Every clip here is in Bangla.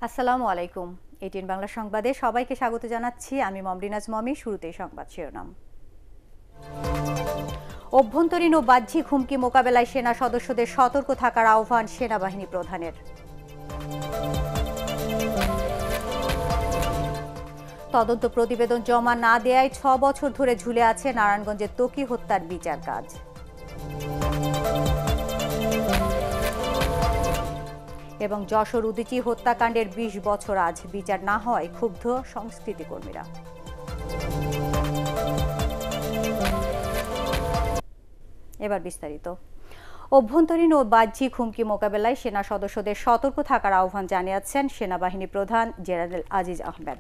আসসালামু আলাইকুম। এটিএন বাংলা সংবাদে সবাইকে স্বাগত জানাচ্ছি। আমি মমরিনাজ মমি। শুরুতেই সংবাদ শিরোনাম। অভ্যন্তরীণ ও বাহ্যিক হুমকি মোকাবেলায় সেনা সদস্যদের সতর্ক থাকার আহ্বান সেনাবাহিনী প্রধানের। তদন্ত প্রতিবেদন জমা না দেয়ায় ৬ বছর ধরে ঝুলে আছে নারায়ণগঞ্জের ত্বকী হত্যার বিচার কাজ। এবং যশোর উদীচী হত্যাকাণ্ডের ২০ বছর আজ বিচার না হওয়ায় ক্ষুব্ধ সংস্কৃতি কর্মীরা। এবার বিস্তারিত। অভ্যন্তরীণ ও বাহ্যিক হুমকি মোকাবেলায় সেনা সদস্যদের সতর্ক থাকার আহ্বান জানিয়েছেন সেনাবাহিনী প্রধান জেনারেল আজিজ আহমেদ।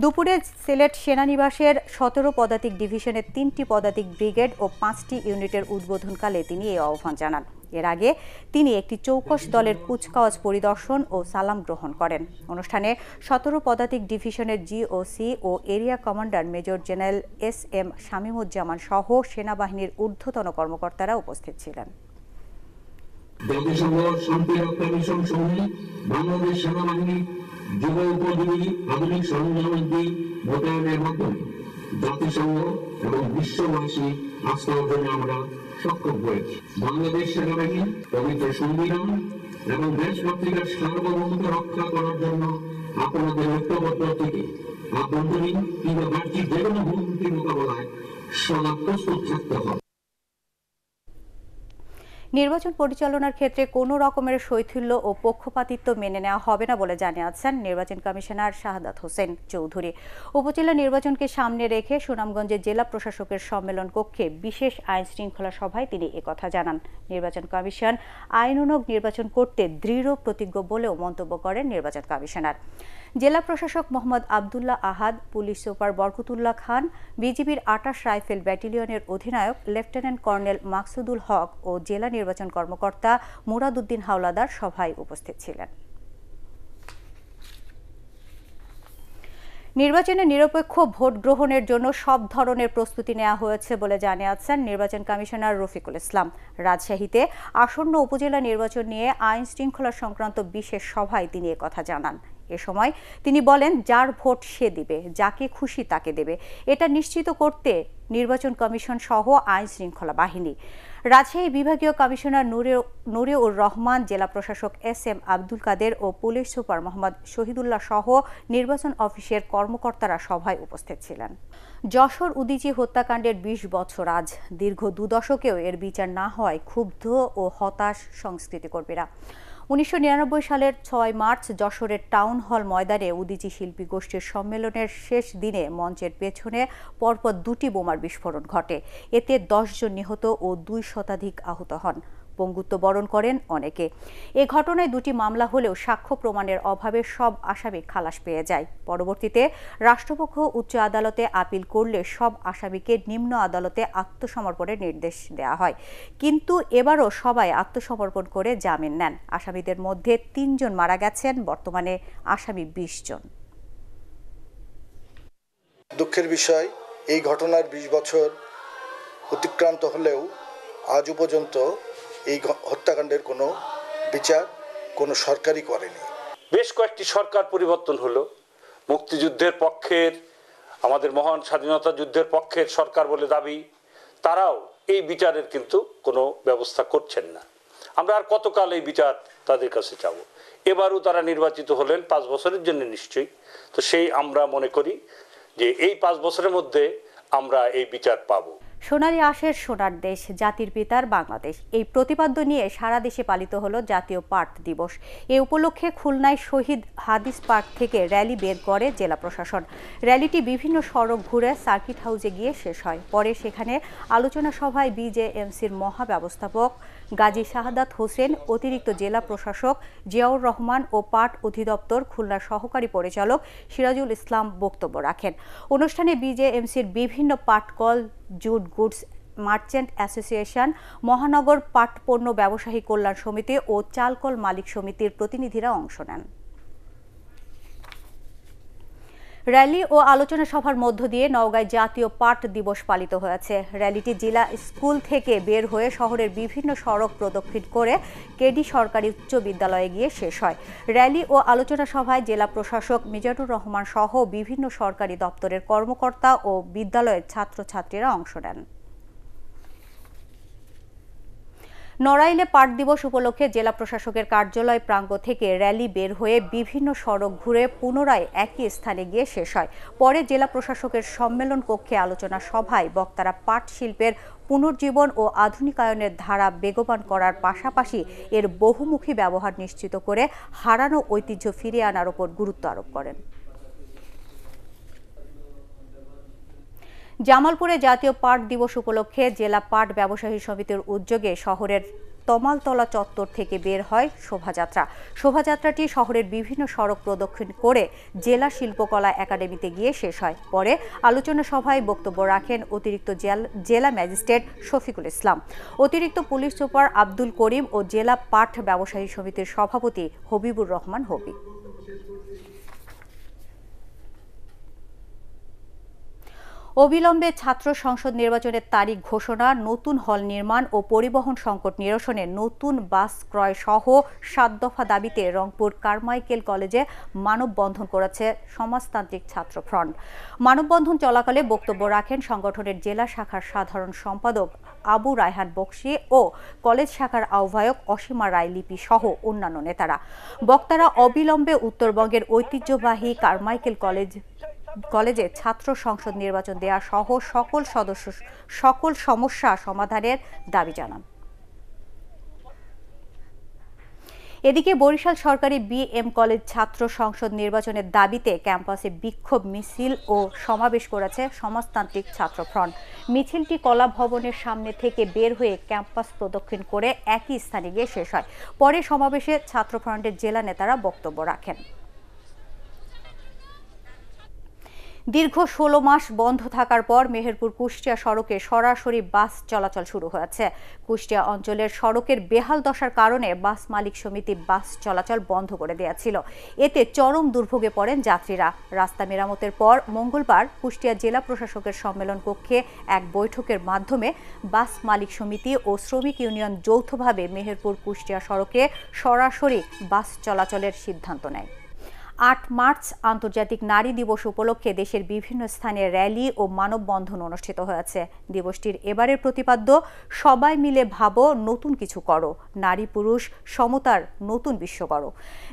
দুপুরে সিলেট সেনানিবাসের ১৭ পদাতিক ডিভিশনের ৩টি পদাতিক ব্রিগেড ও ৫টি ইউনিটের উদ্বোধনকালে তিনি এই আহ্বান জানান। এর আগে তিনি একটি চৌকস দলের কুচকাওয়াজ পরিদর্শন ও সালাম গ্রহণ করেন। অনুষ্ঠানে ১৭ পদাতিক ডিভিশনের জিওসি ও area commander major general SM Shamimuzzaman সহ সেনাবাহিনীর ঊর্ধ্বতন কর্মকর্তারা উপস্থিত ছিলেন। জাতিসংঘ শান্তি রক্ষা মিশন সমূহে বাংলাদেশ সেনাবাহিনী যুব উপযোগী আধুনিক সরঞ্জামাদি মোতায়েনের মাধ্যমে জাতিসংঘ এবং বিশ্ববাসী আস্থা অর্জনে আমরা সক্ষম হয়েছি। বাংলাদেশ সেনাবাহিনী পবিত্র সংবিধান এবং দেশভক্তিকার সার্বভৌমত্ব রক্ষা করার জন্য আপনাদের ঐক্যবদ্ধ থেকে আভ্যন্তরীণ কিংবা বাহ্যিক যে কোনো হুমকি মোকাবেলায় সদা প্রস্তুত থাকতে হবে। নির্বাচন পরিচালনার ক্ষেত্রে কোনো রকমের শৈথিল্য ও পক্ষপাতিত্ব মেনে নেওয়া হবে না বলে জানিয়েছেন নির্বাচন কমিশনার শাহাদাত হোসেন চৌধুরী। উপজেলা নির্বাচনকে সামনে রেখে সুনামগঞ্জে জেলা প্রশাসকের সম্মেলন কক্ষে বিশেষ আইন শৃঙ্খলা সভায় তিনি একথা জানান। নির্বাচন কমিশন আইনানুগ নির্বাচন করতে দৃঢ় প্রতিজ্ঞ বলেও মন্তব্য করেন নির্বাচন কমিশনার। জেলা প্রশাসক মোহাম্মদ আবদুল্লাহ আহাদ, পুলিশ সুপার বরকতুল্লাহ খান, বিজিবির ২৮ রাইফেল ব্যাটালিয়নের অধিনায়ক লেফটেন্যান্ট কর্নেল মাকসুদুল হক ও জেলা নির্বাচন কর্মকর্তা মুরাদউদ্দিন হাওলাদার সভায় উপস্থিত ছিলেন। নির্বাচনে নিরপেক্ষ ভোট গ্রহণের জন্য সব ধরনের প্রস্তুতি নেওয়া হয়েছে বলে জানিয়েছেন নির্বাচন কমিশনার রফিকুল ইসলাম। রাজশাহীতে আসন্ন উপজেলা নির্বাচন নিয়ে আইন শৃঙ্খলা সংক্রান্ত বিশেষ সভায় তিনি একথা জানান। এ সময় তিনি বলেন, যার ভোট সে দিবে, যাকে খুশি তাকে দেবে। এটা নিশ্চিত করতে নির্বাচন কমিশন সহ আইন শৃঙ্খলা বাহিনী। রাজশাহী বিভাগীয় কমিশনার নুরিউর রহমান, জেলা প্রশাসক SM আব্দুল কাদের ও পুলিশ সুপার মোহাম্মদ শহীদুল্লাহ সহ নির্বাচন অফিসের কর্মকর্তারা সভায় উপস্থিত ছিলেন। যশোর উদীচী হত্যাকাণ্ডের ২০ বছর আজ দীর্ঘ ২ দশকেও এর বিচার না হওয়ায় ক্ষুব্ধ ও হতাশ সংস্কৃতি কর্মীরা। ১৯৯৯ সালের ৬ মার্চ যশোরের টাউন হল ময়দানে উদীচী শিল্পী গোষ্ঠীর সম্মেলনের শেষ দিনে মঞ্চের পেছনে পরপর ২টি বোমার বিস্ফোরণ ঘটে। এতে ১০ জন নিহত ও ২ শতাধিক আহত হন। পঙ্গুত্ব বরণ করেন অনেকে। এ ঘটনায় ২টি মামলা হলেও সাক্ষ্য প্রমাণের অভাবে সব আসামি খালাস পেয়ে যায়। পরবর্তীতে রাষ্ট্রপক্ষ উচ্চ আদালতে আপিল করলে সব আসামিকে নিম্ন আদালতে আত্মসমর্পণের নির্দেশ দেওয়া হয়। কিন্তু এবারও সবাই আত্মসমর্পণ করে জামিন নেন। আসামিদের মধ্যে ৩ জন মারা গেছেন। বর্তমানে আসামি ২০ জন। দুঃখের বিষয়, এই ঘটনার ২০ বছর অতিক্রান্ত হলেও আজও পর্যন্ত এই হত্যাকাণ্ডের কোনো বিচার কোনো সরকারই করেনি। বেশ কয়েকটি সরকার পরিবর্তন হলো। মুক্তিযুদ্ধের পক্ষের, আমাদের মহান স্বাধীনতা যুদ্ধের পক্ষের সরকার বলে দাবি, তারাও এই বিচারের কিন্তু কোনো ব্যবস্থা করছেন না। আমরা আর কতকাল এই বিচার তাদের কাছে চাবো? এবারও তারা নির্বাচিত হলেন ৫ বছরের জন্য নিশ্চয়ই। তো সেই আমরা মনে করি যে এই ৫ বছরের মধ্যে আমরা এই বিচার পাবো। সোনালী আঁশের সোনার দেশ, জাতির পিতার বাংলাদেশ, এই প্রতিপাদ্য নিয়ে সারা দেশে পালিত হলো জাতীয় পাট দিবস। এ উপলক্ষে খুলনায় শহীদ হাদিস পার্ক থেকে র্যালি বের করে জেলা প্রশাসন। র্যালিটি বিভিন্ন সড়ক ঘুরে সার্কিট হাউসে গিয়ে শেষ হয়। পরে সেখানে আলোচনা সভায় BJMCর মহাব্যবস্থাপক গাজী শাহাদাত হোসেন, অতিরিক্ত জেলা প্রশাসক জিয়াউর রহমান ও পাট অধিদপ্তর খুলনার সহকারী পরিচালক সিরাজুল ইসলাম বক্তব্য রাখেন। অনুষ্ঠানে BJMCর বিভিন্ন পাটকল, জুট গুডস মার্চেন্ট অ্যাসোসিয়েশন, মহানগর পাট পণ্য ব্যবসায়ী কল্যাণ সমিতি ও চালকল মালিক সমিতির প্রতিনিধিরা অংশ নেন। র্যালি ও আলোচনা সভার মধ্য দিয়ে নওগাঁয় জাতীয় পাট দিবস পালিত হয়েছে। র্যালিটি জেলা স্কুল থেকে বের হয়ে শহরের বিভিন্ন সড়ক প্রদক্ষিণ করে কেডি সরকারি উচ্চ বিদ্যালয়ে গিয়ে শেষ হয়। র্যালি ও আলোচনা সভায় জেলা প্রশাসক মিজানুর রহমান সহ বিভিন্ন সরকারি দপ্তরের কর্মকর্তা ও বিদ্যালয়ের ছাত্রছাত্রীরা অংশ নেন। নড়াইলে পাট দিবস উপলক্ষে জেলা প্রশাসকের কার্যালয় প্রাঙ্গণ থেকে র্যালি বের হয়ে বিভিন্ন সড়ক ঘুরে পুনরায় একই স্থানে গিয়ে শেষ হয়। পরে জেলা প্রশাসকের সম্মেলন কক্ষে আলোচনা সভায় বক্তারা পাট শিল্পের পুনর্জীবন ও আধুনিকায়নের ধারা বেগবান করার পাশাপাশি এর বহুমুখী ব্যবহার নিশ্চিত করে হারানো ঐতিহ্য ফিরিয়ে আনার উপর গুরুত্ব আরোপ করেন। জামালপুরে জাতীয় পাট দিবস উপলক্ষে জেলা পাট ব্যবসায়ী সমিতির উদ্যোগে শহরের তমালতলা চত্বর থেকে বের হয় শোভাযাত্রা। শোভাযাত্রাটি শহরের বিভিন্ন সড়ক প্রদক্ষিণ করে জেলা শিল্পকলা একাডেমিতে গিয়ে শেষ হয়। পরে আলোচনা সভায় বক্তব্য রাখেন অতিরিক্ত জেলা ম্যাজিস্ট্রেট শফিকুল ইসলাম, অতিরিক্ত পুলিশ সুপার আব্দুল করিম ও জেলা পাট ব্যবসায়ী সমিতির সভাপতি হবিবুর রহমান হবি। অবিলম্বে ছাত্র সংসদ নির্বাচনের তারিখ ঘোষণা, নতুন হল নির্মাণ ও পরিবহন সংকট নিরসনে নতুন বাস ক্রয় সহ ৭ দফা দাবিতে রংপুর কারমাইকেল কলেজে মানববন্ধন করেছে সমাজতান্ত্রিক ছাত্র ফ্রন্ট। মানববন্ধন চলাকালে বক্তব্য রাখেন সংগঠনের জেলা শাখার সাধারণ সম্পাদক আবু রায়হান বকশী ও কলেজ শাখার আহ্বায়ক অসীমা রায় লিপি সহ অন্যান্য নেতারা। বক্তারা অবিলম্বে উত্তরবঙ্গের ঐতিহ্যবাহী কারমাইকেল কলেজে ছাত্র সংসদ নির্বাচন দেয়া সহ সকল সমস্যা সমাধানের দাবি জানান। এদিকে বরিশাল সরকারি বিএম কলেজ ছাত্র সংসদ নির্বাচনের দাবিতে ক্যাম্পাসে বিক্ষোভ মিছিল ও সমাবেশ করেছে সমাজতান্ত্রিক ছাত্র ফ্রন্ট। মিছিলটি কলা ভবনের সামনে থেকে বের হয়ে ক্যাম্পাস প্রদক্ষিণ করে একই স্থানে গিয়ে শেষ হয়। পরে সমাবেশে ছাত্র ফ্রন্টের জেলা নেতারা বক্তব্য রাখেন। দীর্ঘ ১৬ মাস বন্ধ থাকার পর মেহেরপুর কুষ্টিয়া সড়কে সরাসরি বাস চলাচল শুরু হয়েছে। কুষ্টিয়া অঞ্চলের সড়কের বেহাল দশার কারণে বাস মালিক সমিতি বাস চলাচল বন্ধ করে দিয়েছিল। এতে চরম দুর্ভোগে পড়েন যাত্রীরা। রাস্তা মেরামতের পর মঙ্গলবার কুষ্টিয়া জেলা প্রশাসকের সম্মেলন কক্ষে এক বৈঠকের মাধ্যমে বাস মালিক সমিতি ও শ্রমিক ইউনিয়ন যৌথভাবে মেহেরপুর কুষ্টিয়া সড়কে সরাসরি বাস চলাচলের সিদ্ধান্ত নেয়। ৮ মার্চ আন্তর্জাতিক নারী দিবস উপলক্ষে দেশের বিভিন্ন স্থানে র্যালি ও মানববন্ধন অনুষ্ঠিত হয়েছে। দিবসটির এবারের প্রতিপাদ্য সবাই মিলে ভাবো, নতুন কিছু করো, নারী পুরুষ সমতার নতুন বিশ্ব করো।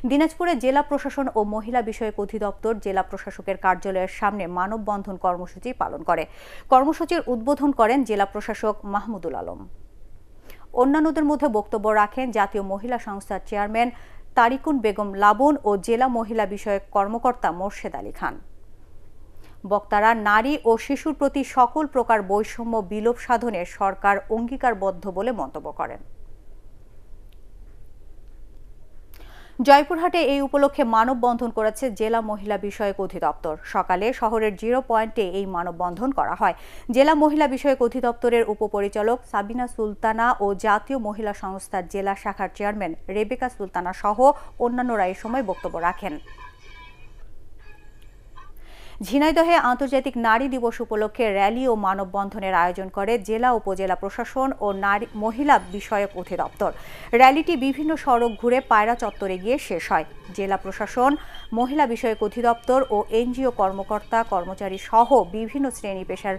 দিনাজপুরে জেলা প্রশাসন ও মহিলা বিষয়ক অধিদপ্তর জেলা প্রশাসকের কার্যালয়ের সামনে মানববন্ধন কর্মসূচি পালন করে। কর্মসূচির উদ্বোধন করেন জেলা প্রশাসক মাহমুদুল আলম। অন্যান্যদের মধ্যে বক্তব্য রাখেন জাতীয় মহিলা সংস্থার চেয়ারম্যান তারিকুন বেগম লাবণ ও জেলা মহিলা বিষয়ক কর্মকর্তা মোর্শেদ আলী খান। বক্তারা নারী ও শিশুর প্রতি সকল প্রকার বৈষম্য বিলোপ সাধনে সরকার অঙ্গীকারবদ্ধ বলে মন্তব্য করেন। জয়পুরহাটে এই উপলক্ষে মানববন্ধন করেছে জেলা মহিলা বিষয়ক অধিদপ্তর। সকালে শহরের 0 পয়েন্টে এই মানববন্ধন করা হয়। জেলা মহিলা বিষয়ক অধিদপ্তরের উপপরিচালক সাবিনা সুলতানা ও জাতীয় মহিলা সংস্থার জেলা শাখার চেয়ারম্যান রেবেকা সুলতানা সহ অন্যান্যরা এই সময় বক্তব্য রাখেন। ঝিনাইদহে আন্তর্জাতিক নারী দিবস উপলক্ষে র্যালি ও মানববন্ধনের আয়োজন করে জেলা উপজেলা প্রশাসন ও মহিলা বিষয়ক অধিদপ্তর। র্যালিটি বিভিন্ন সড়ক ঘুরে পায়রা চত্বরে গিয়ে শেষ হয়। জেলা প্রশাসন, মহিলা বিষয়ক অধিদপ্তর ও এনজিও কর্মকর্তা কর্মচারী সহ বিভিন্ন শ্রেণী পেশার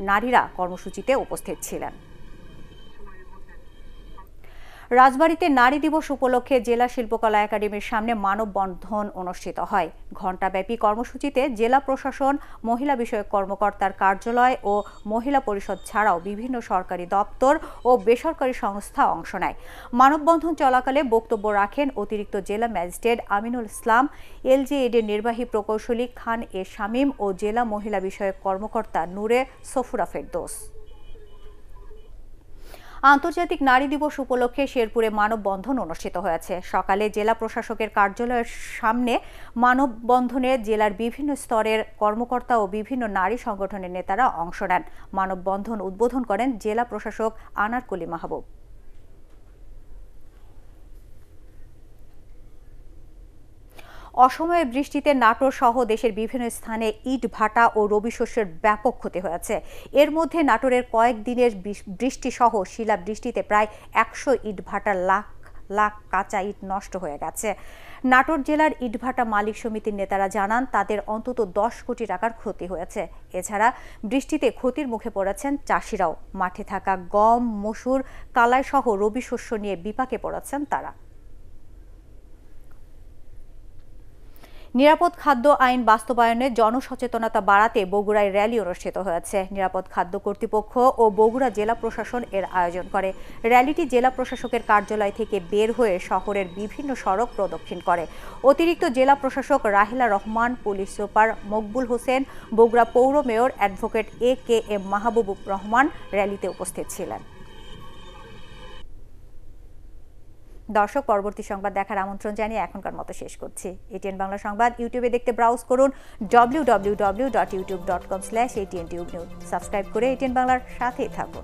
নারীরা কর্মসূচিতে উপস্থিত ছিলেন। রাজবাড়ীতে নারী দিবস উপলক্ষে জেলা শিল্পকলা একাডেমির সামনে মানববন্ধন অনুষ্ঠিত হয়। ঘণ্টাব্যাপী কর্মসূচিতে জেলা প্রশাসন, মহিলা বিষয়ক কর্মকর্তার কার্যালয় ও মহিলা পরিষদ ছাড়াও বিভিন্ন সরকারি দপ্তর ও বেসরকারি সংস্থা অংশ নেয়। মানববন্ধন চলাকালে বক্তব্য রাখেন অতিরিক্ত জেলা ম্যাজিস্ট্রেট আমিনুল ইসলাম, এলজিএডির নির্বাহী প্রকৌশলী খান এ শামীম ও জেলা মহিলা বিষয়ক কর্মকর্তা নূরে সফুরা ফেরদৌস। আন্তর্জাতিক নারী দিবস উপলক্ষে শেরপুরে মানববন্ধন অনুষ্ঠিত হয়েছে। সকালে জেলা প্রশাসকের কার্যালয়ের সামনে মানববন্ধনে জেলার বিভিন্ন স্তরের কর্মকর্তা ও বিভিন্ন নারী সংগঠনের নেতারা অংশ নেন। মানববন্ধন উদ্বোধন করেন জেলা প্রশাসক আনারকলি মাহবুব। অসময়ে বৃষ্টিতে নাটোর সহ দেশের বিভিন্ন স্থানে ইট ভাটা ও রবি শস্যের ব্যাপক ক্ষতি হয়েছে। এর মধ্যে নাটোরের কয়েকদিনের বৃষ্টি সহ শিলা বৃষ্টিতে প্রায় 100 ইট ভাটার লাখ লাখ কাঁচা ইট নষ্ট হয়ে গেছে। নাটোর জেলার ইটভাটা মালিক সমিতির নেতারা জানান তাদের অন্তত 10 কোটি টাকার ক্ষতি হয়েছে। এছাড়া বৃষ্টিতে ক্ষতির মুখে পড়েছেন চাষিরাও। মাঠে থাকা গম, মসুর, কালাই সহ রবি শস্য নিয়ে বিপাকে পড়েছেন তারা। নিরাপদ খাদ্য আইন বাস্তবায়নে জনসচেতনতা বাড়াতে বগুড়ায় র্যালি অনুষ্ঠিত হয়েছে। নিরাপদ খাদ্য কর্তৃপক্ষ ও বগুড়া জেলা প্রশাসন এর আয়োজন করে। র্যালিটি জেলা প্রশাসকের কার্যালয় থেকে বের হয়ে শহরের বিভিন্ন সড়ক প্রদক্ষিণ করে। অতিরিক্ত জেলা প্রশাসক রাহিলা রহমান, পুলিশ সুপার মকবুল হোসেন, বগুড়া পৌর mayor advocate AKM Mahbubur Rahman র্যালিতে উপস্থিত ছিলেন। দর্শক, পরবর্তী সংবাদ দেখার আমন্ত্রণ জানিয়ে এখনকার মতো শেষ করছি। ATN বাংলা সংবাদ ইউটিউবে দেখতে ব্রাউজ করুন www.youtube.com/ATN Tube News। সাবস্ক্রাইব করে ATN বাংলার সাথেই থাকুন।